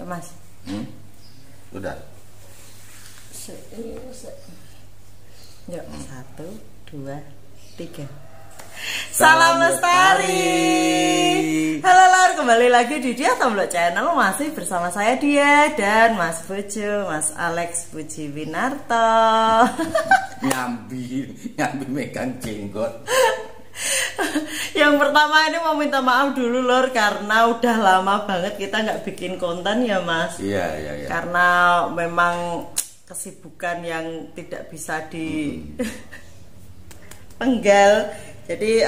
Mas. Udah. Yuk, 1, 2, 3. Salam Lestari. Halo lor, kembali lagi di Dia Tomblok Channel. Masih bersama saya Dia dan Mas Bojo, Mas Alex Puji Winarto. Nyambi megang jenggot. Yang pertama ini mau minta maaf dulu lor, karena udah lama banget kita nggak bikin konten ya Mas. Iya. Karena memang kesibukan yang tidak bisa dipenggal. Jadi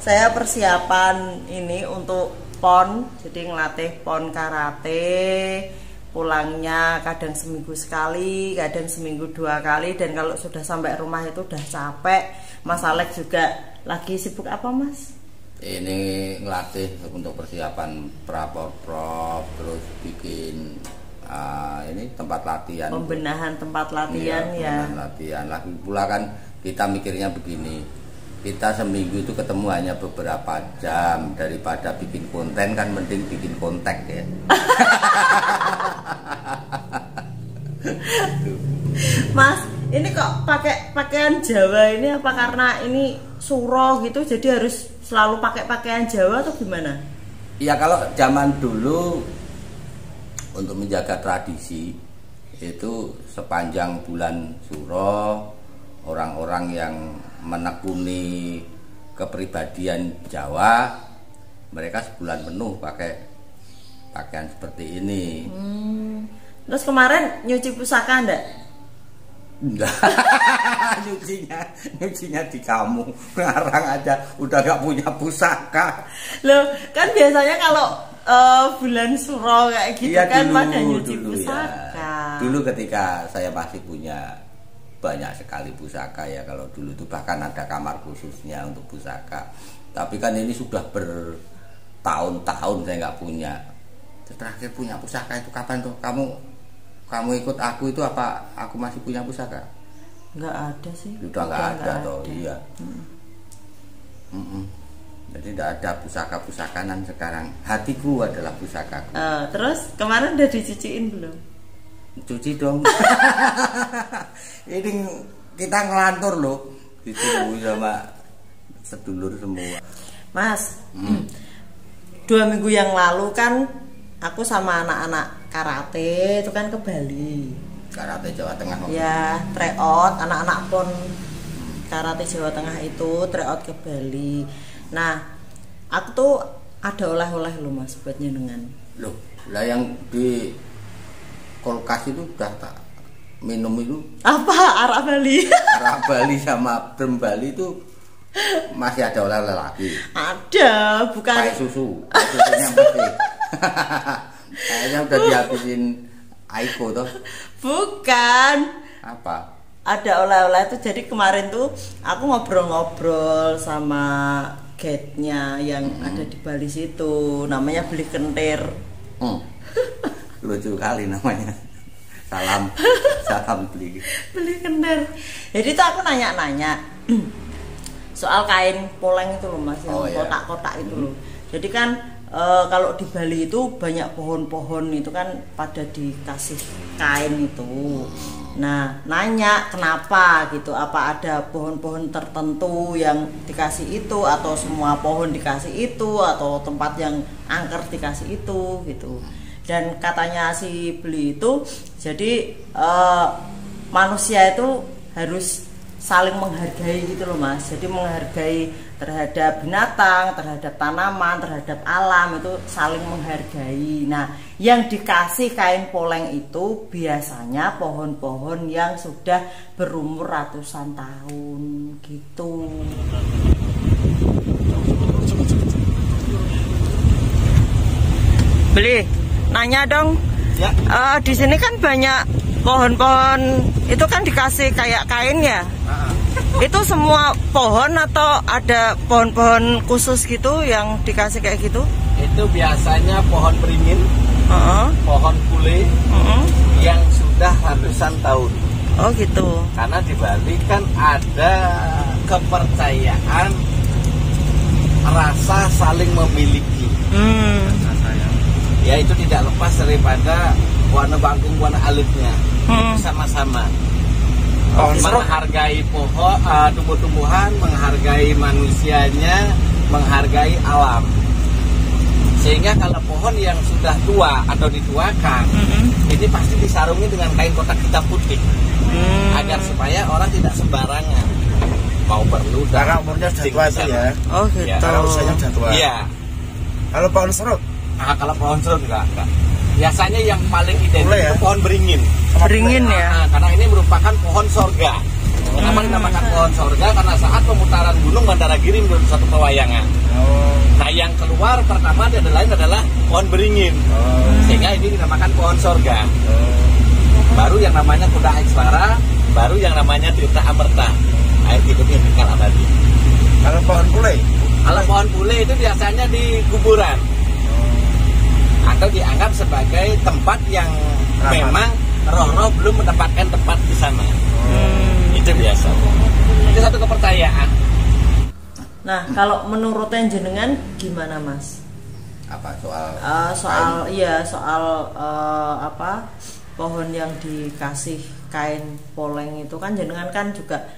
saya persiapan ini untuk PON, jadi ngelatih PON karate. Pulangnya kadang seminggu sekali, kadang seminggu 2 kali, dan kalau sudah sampai rumah itu udah capek. Mas Alex juga lagi sibuk apa Mas? Ini ngelatih untuk persiapan prapor, terus bikin ini tempat latihan. Pembenahan tempat latihan ya. Pembenahan latihan. Lagi pula kan kita mikirnya begini, kita seminggu itu ketemu hanya beberapa jam, daripada bikin konten kan mending bikin kontak ya. Mas, ini kok pakai pakaian Jawa ini apa karena ini suro gitu, jadi harus selalu pakai pakaian Jawa atau gimana? Ya kalau zaman dulu untuk menjaga tradisi itu sepanjang bulan suro, orang-orang yang menekuni kepribadian Jawa, mereka sebulan penuh pakai pakaian seperti ini. Terus kemarin nyuci pusaka enggak? Enggak. nyucinya di kamu, ngarang aja udah gak punya pusaka. Loh, kan biasanya kalau bulan suro kayak gitu ya, kan pada nyuci pusaka. Ya. Dulu ketika saya masih punya banyak sekali pusaka ya, kalau dulu itu bahkan ada kamar khususnya untuk pusaka. Tapi kan ini sudah bertahun-tahun saya nggak punya. Terakhir punya pusaka itu kapan tuh? Kamu ikut aku itu apa? Aku masih punya pusaka? Nggak ada sih. Sudah nggak ada toh, iya. Jadi tidak ada pusaka-pusakanan sekarang. Hatiku adalah pusakaku. Terus kemarin udah dicuciin belum? Cuci dong. Ini kita ngelantur loh, disuruh sama sedulur semua. Mas, 2 minggu yang lalu kan aku sama anak-anak karate itu kan ke Bali. Karate Jawa Tengah. Ya, tryout anak-anak PON karate Jawa Tengah itu tryout ke Bali. Nah, aku tuh ada oleh-oleh loh Mas buat nyenengan. Loh, lah yang di kulkas itu udah tak minum itu apa? Arak Bali. Arak Bali sama brem Bali itu masih ada oleh-oleh lagi. Ada, bukan Pai susunya masih. Kayaknya udah dihabisin Aiko toh. Bukan. Apa? Ada oleh-oleh itu, jadi kemarin tuh aku ngobrol-ngobrol sama guide-nya yang ada di Bali situ, namanya Beli Kentir. Lucu kali namanya. Salam Beli Kentir. Jadi tuh aku nanya-nanya soal kain poleng itu loh Mas, yang kotak-kotak itu loh. Jadi kan kalau di Bali itu banyak pohon-pohon itu kan pada dikasih kain itu. Nah, nanya kenapa gitu, apa ada pohon-pohon tertentu yang dikasih itu, atau semua pohon dikasih itu, atau tempat yang angker dikasih itu gitu. Dan katanya si Beli itu, jadi manusia itu harus saling menghargai gitu loh Mas. Jadi menghargai terhadap binatang, terhadap tanaman, terhadap alam, itu saling menghargai. Nah, yang dikasih kain poleng itu biasanya pohon-pohon yang sudah berumur ratusan tahun gitu. Beli, nanya dong. Ya. Di sini kan banyak pohon-pohon itu kan dikasih kayak kain ya. Itu semua pohon atau ada pohon-pohon khusus gitu yang dikasih kayak gitu? Itu biasanya pohon beringin, pohon kule yang sudah ratusan tahun. Oh gitu. Karena di Bali kan ada kepercayaan rasa saling memiliki. Ya itu tidak lepas daripada warna bangkung, warna alitnya sama-sama. Menghargai pohon, tumbuh-tumbuhan, menghargai manusianya, menghargai alam. Sehingga kalau pohon yang sudah tua atau dituakan, ini pasti disarungi dengan kain kotak hitam putih, agar supaya orang tidak sembarangan mau perlu. Karena umurnya sudah tua itu ya. Oh gitu. Ya, karena usianya sudah tua. Iya. Kalau pohon serut? Kalau pohon serut enggak. Biasanya yang paling identik ya? itu pohon beringin. Beringin ya. Karena ini merupakan pohon sorga. Kenapa dinamakan pohon sorga? Karena saat pemutaran gunung Bandaragiri menurut satu pewayangan. Nah yang keluar pertama adalah pohon beringin. Sehingga ini dinamakan pohon sorga. Baru yang namanya Kuda Ekswara, baru yang namanya Tirta Amerta. Air hidupnya kekal abadi. Kalau pohon pule? Kalau pohon pule itu biasanya di kuburan. Atau dianggap sebagai tempat yang memang roh-roh belum mendapatkan tempat di sana. Itu biasa. Itu satu kepercayaan. Nah, kalau menurut jenengan gimana, Mas? Apa soal apa pohon yang dikasih kain poleng itu kan jenengan kan juga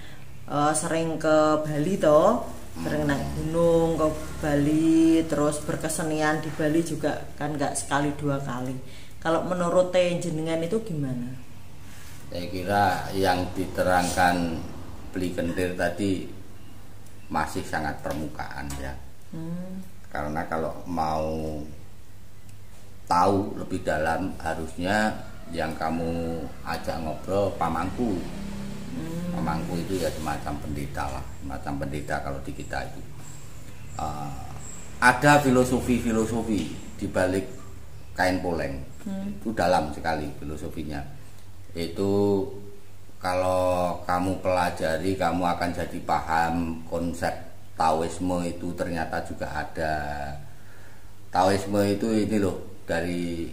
sering ke Bali toh, sering naik gunung ke Bali, terus berkesenian di Bali juga kan nggak sekali dua kali. Kalau menurut jenengan itu gimana? Saya kira yang diterangkan Beli Kentir tadi masih sangat permukaan ya. Karena kalau mau tahu lebih dalam harusnya yang kamu ajak ngobrol pamangku. Pamangku itu ya semacam pendeta lah, semacam pendeta kalau di kita itu. Ada filosofi di balik kain poleng. Itu dalam sekali filosofinya. Itu kalau kamu pelajari kamu akan jadi paham konsep Taoisme itu ternyata juga ada. Taoisme itu ini loh dari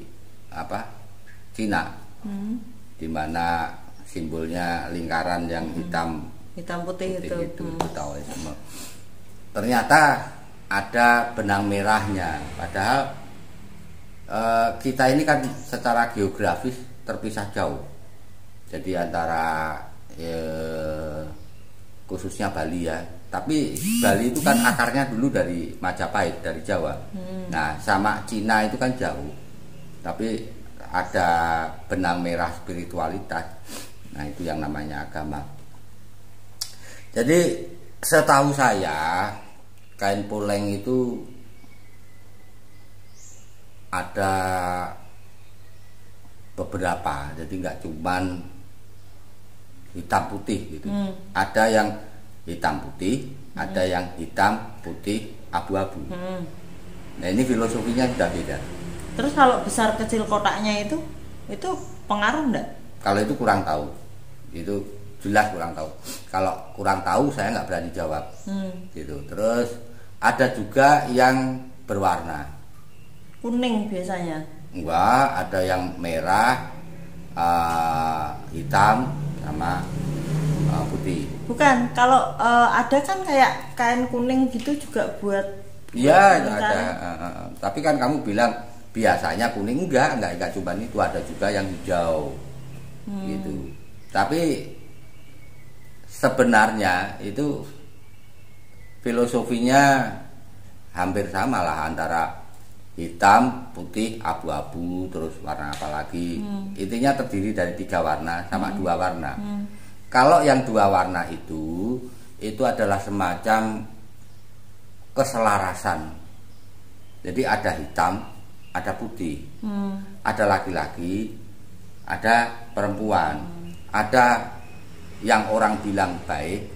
Cina, dimana simbolnya lingkaran yang hitam putih itu Taoisme. Ternyata ada benang merahnya, padahal kita ini kan secara geografis terpisah jauh. Jadi antara khususnya Bali ya, tapi Bali itu kan akarnya dulu dari Majapahit, dari Jawa. Nah sama Cina itu kan jauh, tapi ada benang merah spiritualitas. Nah itu yang namanya agama. Jadi setahu saya kain poleng itu ada beberapa, jadi nggak cuman hitam putih gitu. Ada yang hitam putih, ada yang hitam putih abu-abu. Nah ini filosofinya sudah beda. Terus kalau besar kecil kotaknya itu pengaruh enggak? Kalau itu kurang tahu, itu jelas kurang tahu. Kalau kurang tahu saya nggak berani jawab. Gitu. Terus ada juga yang berwarna kuning biasanya. Enggak, ada yang merah, hitam sama putih. Bukan, kalau ada kan kayak kain kuning gitu juga buat. Iya ada. Tapi kan kamu bilang biasanya kuning, enggak cuma itu, ada juga yang hijau. Gitu. Tapi sebenarnya itu filosofinya hampir sama lah, antara hitam, putih, abu-abu, terus warna apa lagi. Intinya terdiri dari 3 warna sama 2 warna. Kalau yang 2 warna itu adalah semacam keselarasan. Jadi ada hitam, ada putih, ada laki-laki, ada perempuan, ada yang orang bilang baik,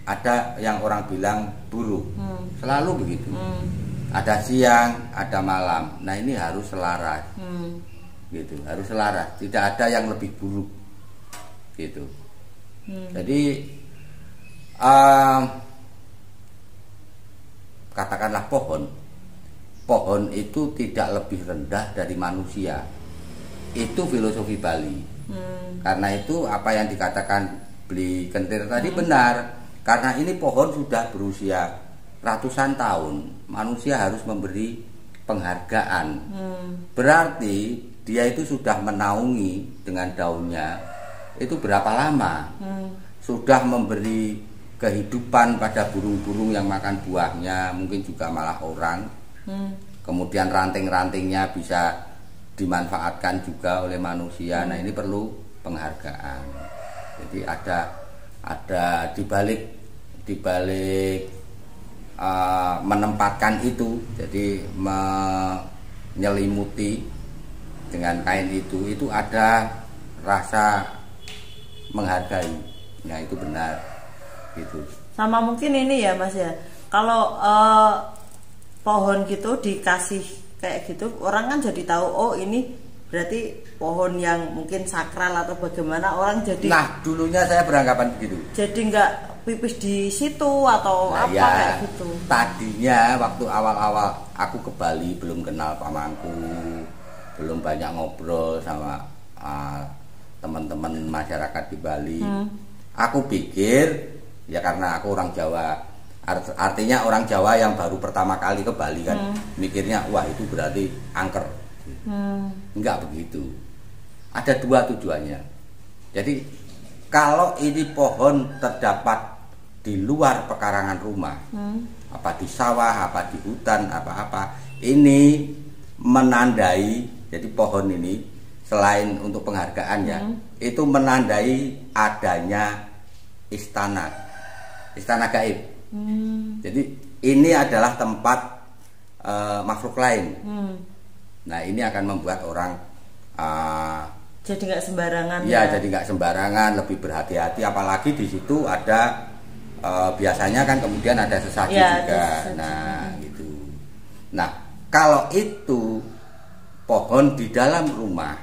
ada yang orang bilang buruk. Selalu begitu. Ada siang, ada malam. Nah ini harus selaras, gitu. Harus selaras. Tidak ada yang lebih buruk, gitu. Jadi katakanlah pohon itu tidak lebih rendah dari manusia. Itu filosofi Bali. Karena itu apa yang dikatakan Beli Kentir tadi benar. Karena ini pohon sudah berusia ratusan tahun, manusia harus memberi penghargaan. Berarti dia itu sudah menaungi dengan daunnya itu berapa lama, sudah memberi kehidupan pada burung-burung yang makan buahnya, mungkin juga malah orang. Kemudian ranting-rantingnya bisa dimanfaatkan juga oleh manusia. Nah, ini perlu penghargaan. Jadi ada dibalik menempatkan itu, jadi menyelimuti dengan kain itu ada rasa menghargai. Nah, itu benar gitu. Sama mungkin ini ya Mas ya, kalau pohon gitu dikasih kayak gitu, orang kan jadi tahu oh ini berarti pohon yang mungkin sakral atau bagaimana, orang jadi. Nah, dulunya saya beranggapan begitu. Jadi nggak pipis di situ atau apa ya, kayak gitu. Tadinya waktu awal-awal aku ke Bali, belum kenal pamangku, belum banyak ngobrol sama teman-teman masyarakat di Bali. Aku pikir ya karena aku orang Jawa, artinya orang Jawa yang baru pertama kali ke Bali kan, mikirnya wah itu berarti angker. Enggak begitu. Ada dua tujuannya. Jadi kalau ini pohon terdapat di luar pekarangan rumah, apa di sawah, apa di hutan, apa-apa, ini menandai. Jadi pohon ini selain untuk penghargaan ya, itu menandai adanya istana gaib. Jadi ini adalah tempat makhluk lain. Nah, ini akan membuat orang jadi nggak sembarangan. Ya, jadi nggak sembarangan, lebih berhati-hati. Apalagi di situ ada biasanya kan kemudian ada sesaji ya, juga. Nah, gitu. Nah, kalau itu pohon di dalam rumah,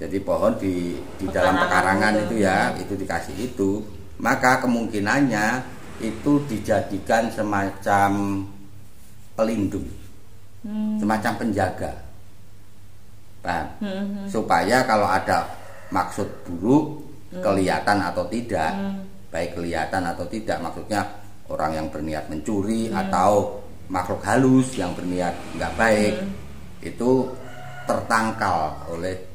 jadi pohon di dalam pekarangan itu ya, itu dikasih itu, maka kemungkinannya itu dijadikan semacam pelindung, semacam penjaga, paham? Supaya kalau ada maksud buruk kelihatan atau tidak, baik kelihatan atau tidak, maksudnya orang yang berniat mencuri atau makhluk halus yang berniat nggak baik itu tertangkal oleh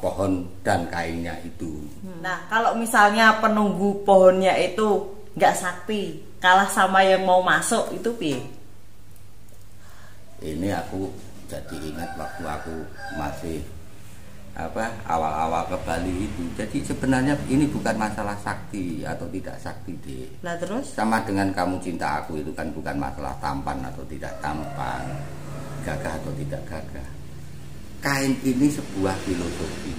pohon dan kainnya itu. Nah, kalau misalnya penunggu pohonnya itu nggak sakti, kalah sama yang mau masuk, itu piye? Ini aku jadi ingat waktu aku masih awal-awal ke Bali itu. Jadi sebenarnya ini bukan masalah sakti atau tidak sakti deh. Nah, terus? Sama dengan kamu cinta aku itu kan bukan masalah tampan atau tidak tampan, gagah atau tidak gagah. Kain ini sebuah filosofi.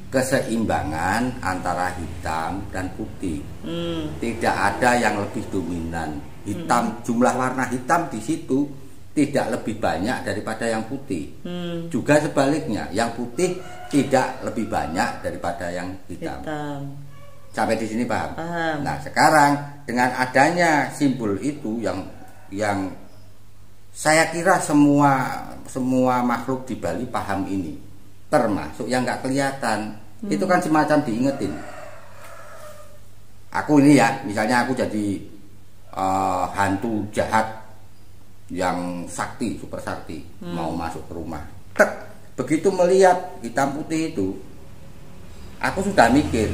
Keseimbangan antara hitam dan putih. Tidak ada yang lebih dominan. Hitam, jumlah warna hitam di situ tidak lebih banyak daripada yang putih. Juga sebaliknya, yang putih tidak lebih banyak daripada yang hitam. Sampai di sini paham? Paham. Nah, sekarang dengan adanya simbol itu yang saya kira semua makhluk di Bali paham ini, termasuk yang nggak kelihatan. Itu kan semacam diingetin. Aku ini ya, misalnya aku jadi hantu jahat yang sakti, super sakti, mau masuk ke rumah. Begitu melihat hitam putih itu, aku sudah mikir,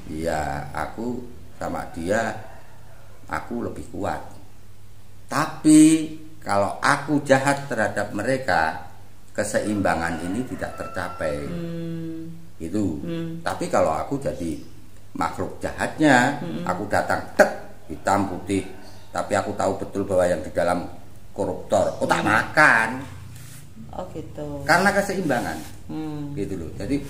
ya aku sama dia, aku lebih kuat. Tapi kalau aku jahat terhadap mereka, keseimbangan ini tidak tercapai. Itu. Tapi kalau aku jadi makhluk jahatnya, aku datang hitam putih, tapi aku tahu betul bahwa yang di dalam koruptor, tak makan. Oh gitu. Karena keseimbangan. Gitu loh. Jadi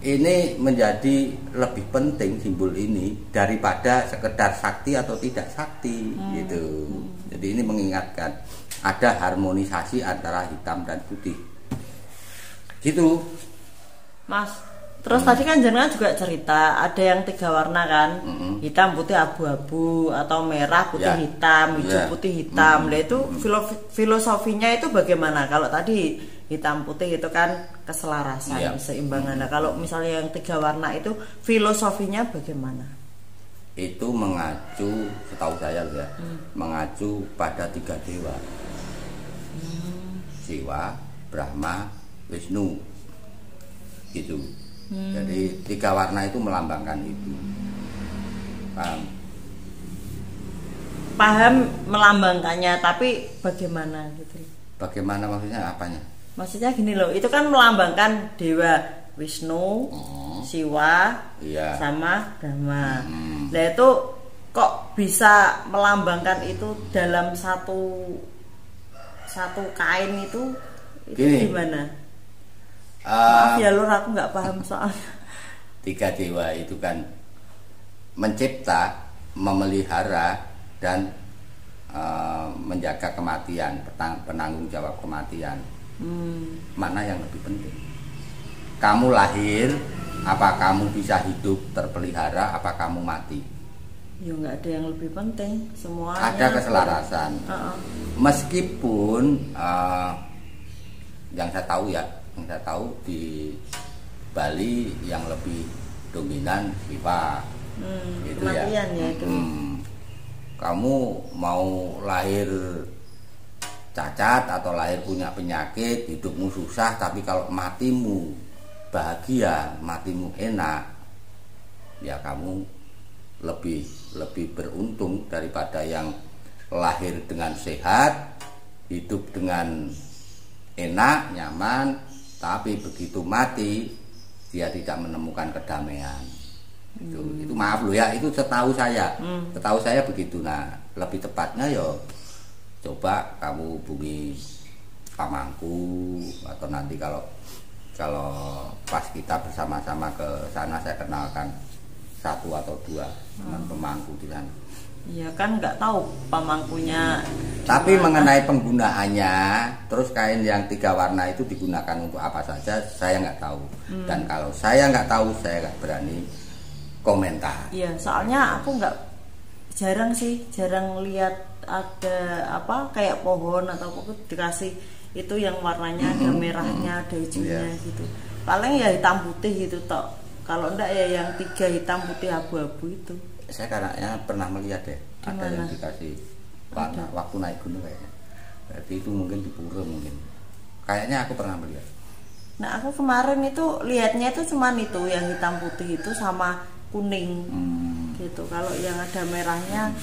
ini menjadi lebih penting simbol ini daripada sekedar sakti atau tidak sakti gitu. Jadi ini mengingatkan ada harmonisasi antara hitam dan putih. Gitu. Mas, terus tadi kan jenengan juga cerita ada yang 3 warna kan, hitam putih abu-abu atau merah putih hitam, hijau putih hitam. Nah itu filosofinya itu bagaimana? Kalau tadi hitam putih itu kan keselarasan, keseimbangan. Nah kalau misalnya yang 3 warna itu filosofinya bagaimana? itu mengacu, setahu saya ya, mengacu pada 3 dewa. Siwa, Brahma, Wisnu. Gitu. Jadi 3 warna itu melambangkan itu. Paham? Paham melambangkannya, tapi bagaimana gitu? Bagaimana maksudnya, apanya? Maksudnya gini loh, itu kan melambangkan dewa Wisnu, Siwa, iya, sama Brahma. Nah itu kok bisa melambangkan itu dalam satu kain itu gini, gimana? Maaf ya Lur, aku nggak paham soalnya. 3 dewa itu kan mencipta, memelihara, dan menjaga kematian, penanggung jawab kematian. Mana yang lebih penting? Kamu lahir, apa kamu bisa hidup terpelihara, apa kamu mati? Ya nggak ada yang lebih penting, semuanya ada keselarasan. Meskipun yang saya tahu ya, di Bali yang lebih dominan Siwa. Itu ya. Ya itu. Kamu mau lahir cacat atau lahir punya penyakit, hidupmu susah, tapi kalau matimu bahagia, matimu enak, ya kamu lebih beruntung daripada yang lahir dengan sehat, hidup dengan enak, nyaman, tapi begitu mati dia tidak menemukan kedamaian. Itu maaf loh ya, itu setahu saya. Setahu saya begitu. Nah, lebih tepatnya ya coba kamu hubungi pamangku, atau nanti kalau pas kita bersama-sama ke sana saya kenalkan 1 atau 2 teman pemangku di sana. Iya kan nggak tahu pamangkunya. Tapi mengenai penggunaannya, terus kain yang 3 warna itu digunakan untuk apa saja, saya nggak tahu. Dan kalau saya nggak tahu, saya nggak berani komentar. Iya, soalnya aku jarang lihat ada apa kayak pohon atau pokok dikasih itu yang warnanya ada merahnya, ada hijaunya gitu. Paling ya hitam putih gitu tok. Kalau enggak ya yang 3 hitam putih abu-abu itu. Saya kayaknya pernah melihat deh. Dimana? Ada yang dikasih warna waktu naik gunung kayaknya. Berarti itu mungkin di pura mungkin. Kayaknya aku pernah melihat. Nah aku kemarin itu lihatnya itu cuman itu yang hitam putih itu sama kuning gitu. Kalau yang ada merahnya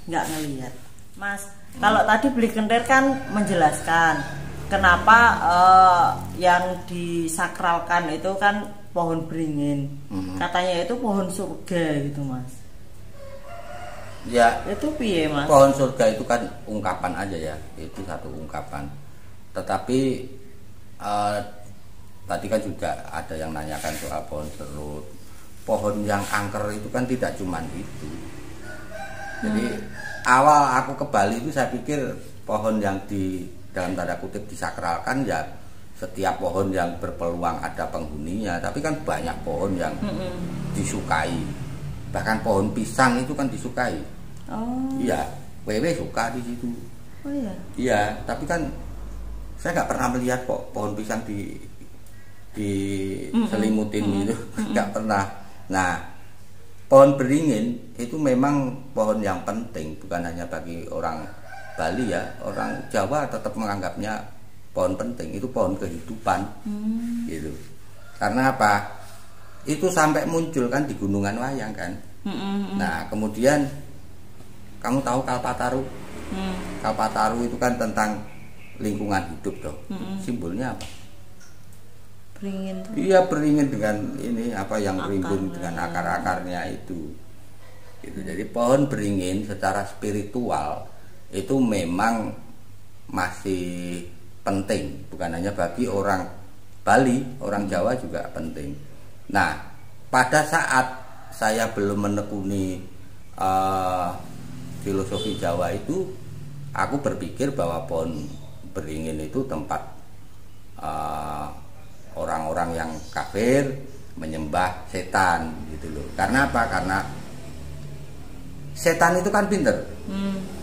nggak ngelihat. Mas, kalau tadi Beli Kentir kan menjelaskan kenapa yang disakralkan itu kan pohon beringin. Katanya itu pohon surga gitu Mas. Ya, itu piye Mas? Pohon surga itu kan ungkapan aja ya, itu satu ungkapan. Tetapi tadi kan juga ada yang nanyakan soal pohon serut. Pohon yang angker itu kan tidak cuma itu. Jadi awal aku ke Bali itu saya pikir pohon yang di dalam tanda kutip disakralkan ya setiap pohon yang berpeluang ada penghuninya. Tapi kan banyak pohon yang disukai. Bahkan pohon pisang itu kan disukai. Oh. Iya, wewe suka di situ. Oh iya. Iya, tapi kan saya nggak pernah melihat kok pohon pisang diselimutin gitu, nggak pernah. Nah, pohon beringin itu memang pohon yang penting, bukan hanya bagi orang Bali ya, orang Jawa tetap menganggapnya pohon penting. Itu pohon kehidupan, gitu. Karena apa? Itu sampai muncul kan di Gunungan Wayang kan. Nah, kemudian kamu tahu Kalpataru? Kalpataru itu kan tentang lingkungan hidup dong. Simbolnya apa? Beringin tuh. Iya, beringin dengan ini apa yang rimbun dengan akar-akarnya itu. Gitu. Jadi pohon beringin secara spiritual itu memang masih penting, bukan hanya bagi orang Bali, orang Jawa juga penting. Nah, pada saat saya belum menekuni filosofi Jawa itu, aku berpikir bahwa pohon beringin itu tempat orang-orang yang kafir menyembah setan gitu loh. Karena apa? Karena setan itu kan pinter.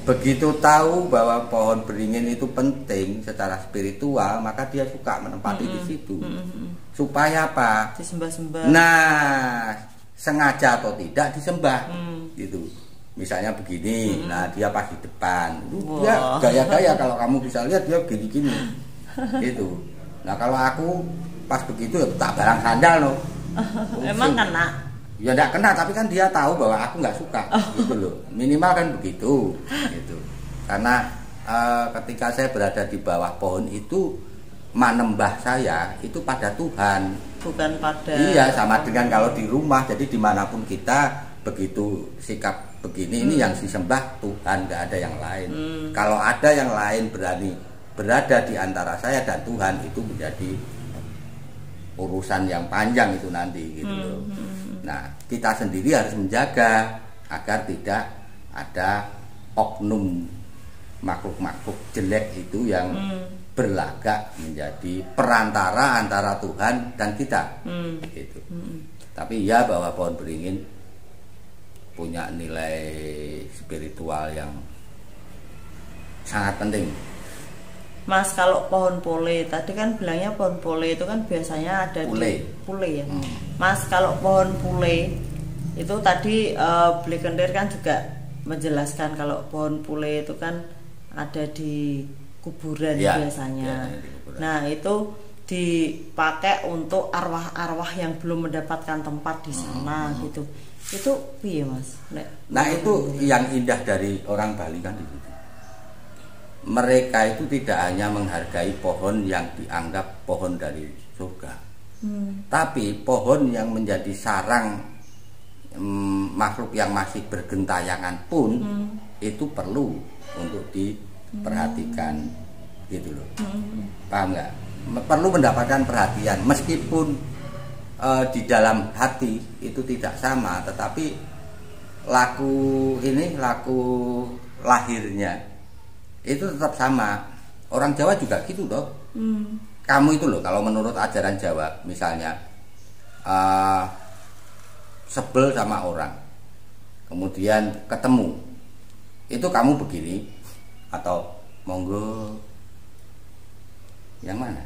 Begitu tahu bahwa pohon beringin itu penting secara spiritual, maka dia suka menempati di situ. Supaya apa? Disembah-sembah. Nah, sengaja atau tidak disembah gitu. Misalnya begini, nah dia pas di depan, dia gaya-gaya kalau kamu bisa lihat dia gini-gini, gitu. Nah kalau aku pas begitu tak barang sandal loh. Emang kena? Ya enggak kena, tapi kan dia tahu bahwa aku nggak suka, gitu loh. Minimal kan begitu, gitu. Karena ketika saya berada di bawah pohon itu, manembah saya itu pada Tuhan, bukan pada. Iya, sama dengan kalau di rumah, jadi dimanapun kita begitu sikap begini ini yang disembah Tuhan, nggak ada yang lain. Kalau ada yang lain berani berada di antara saya dan Tuhan, itu menjadi urusan yang panjang itu nanti gitu loh. Nah, kita sendiri harus menjaga agar tidak ada oknum makhluk-makhluk jelek itu yang berlagak menjadi perantara antara Tuhan dan kita. Gitu. Tapi ya bahwa pohon beringin punya nilai spiritual yang sangat penting. Mas, kalau pohon pole tadi kan bilangnya pohon pole itu kan biasanya ada Pule. di pule ya. Mas, kalau pohon pule itu tadi Blekender kan juga menjelaskan kalau pohon pule itu kan ada di kuburan ya, biasanya. Ya, di kuburan. Nah, itu dipakai untuk arwah-arwah yang belum mendapatkan tempat di sana gitu. Itu piye Mas? Nah, itu yang indah dari orang Bali kan di situ. Mereka itu tidak hanya menghargai pohon yang dianggap pohon dari surga, tapi pohon yang menjadi sarang makhluk yang masih bergentayangan pun itu perlu untuk diperhatikan, gitu loh. Paham nggak? Perlu mendapatkan perhatian meskipun di dalam hati itu tidak sama, tetapi laku lahirnya itu tetap sama. Orang Jawa juga gitu loh. Kamu itu loh, kalau menurut ajaran Jawa misalnya sebel sama orang, kemudian ketemu, itu kamu begini atau monggo, yang mana?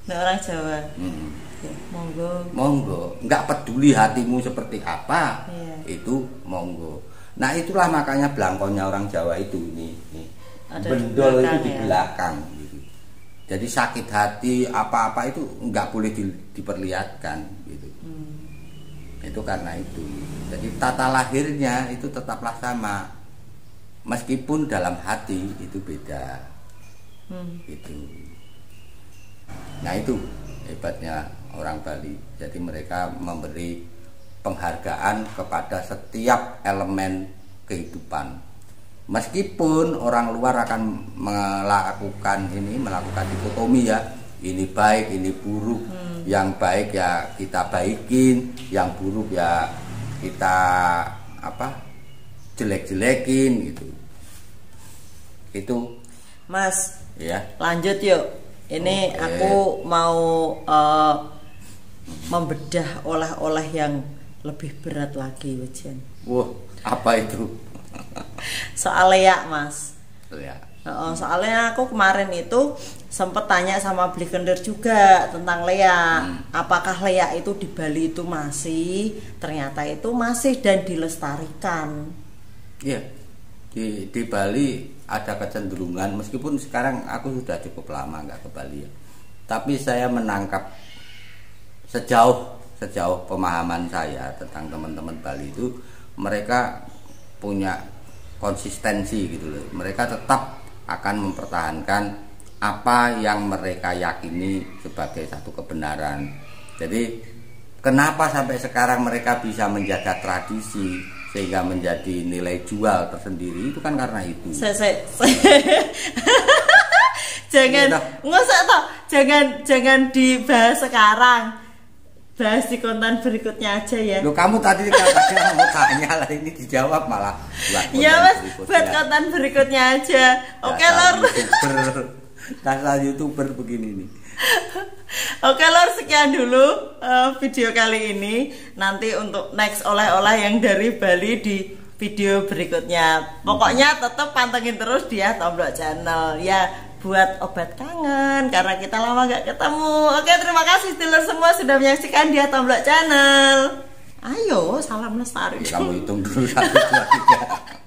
Nah, orang Jawa. Monggo, nggak peduli hatimu seperti apa, itu monggo. Nah, itulah makanya belangkonya orang Jawa itu ini bendol itu di belakang gitu. Jadi sakit hati apa-apa itu nggak boleh diperlihatkan gitu. Itu karena itu. Jadi tata lahirnya itu tetaplah sama, meskipun dalam hati itu beda. Gitu. Nah, itu hebatnya orang Bali. Jadi mereka memberi penghargaan kepada setiap elemen kehidupan. Meskipun orang luar akan melakukan dikotomi ya, ini baik, ini buruk. Yang baik ya kita baikin, yang buruk ya kita jelek-jelekin gitu. Itu Mas. Ya. Lanjut yuk. Ini aku mau membedah oleh-oleh yang lebih berat lagi, Wijen. Wah, apa itu? Soal leak, Mas. Ya. Soalnya aku kemarin itu sempat tanya sama Blekender juga tentang leak. Apakah leak itu di Bali itu masih? Ternyata itu masih dan dilestarikan. Iya. Di Bali ada kecenderungan, meskipun sekarang aku sudah cukup lama nggak ke Bali ya, tapi saya menangkap sejauh pemahaman saya tentang teman-teman Bali itu, mereka punya konsistensi gitu loh. Mereka tetap akan mempertahankan apa yang mereka yakini sebagai satu kebenaran. Jadi kenapa sampai sekarang mereka bisa menjaga tradisi sehingga menjadi nilai jual tersendiri, itu kan karena itu. Jangan ngusah toh, jangan dibahas sekarang. Bahas di konten berikutnya aja ya. Loh, kamu tadi katanya mau tanya lah, ini dijawab malah. Iya Mas, buat konten berikutnya aja. Oke Lor. Dasar YouTuber begini nih. Oke Lor, sekian dulu video kali ini. Nanti untuk next oleh-oleh yang dari Bali di video berikutnya. Pokoknya tetap pantengin terus dia Tomblok Channel ya, buat obat kangen karena kita lama gak ketemu. Oke, terima kasih dulur semua sudah menyaksikan dia Tomblok Channel. Ayo, salam lestari. Kamu hitung dulu 1, 2, 3.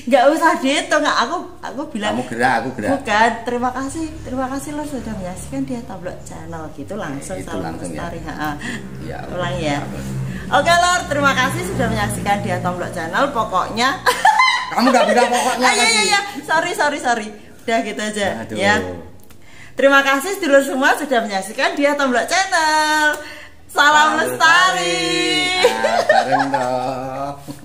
Nggak usah dihitung, nggak. Aku bilang. Kamu gerak, aku gerak. Bukan, terima kasih lo sudah menyaksikan Dia Tomblok Channel gitu langsung Itu salam langsung lestari. ya. Ya, Ulang ya. Oke Lor, terima kasih sudah menyaksikan Dia Tomblok Channel. Pokoknya. Kamu nggak bilang pokoknya. Iya. Sorry. Udah gitu aja. Aduh. Ya. Terima kasih sedulur semua sudah menyaksikan Dia Tomblok Channel. Salam lestari. Bareng dong.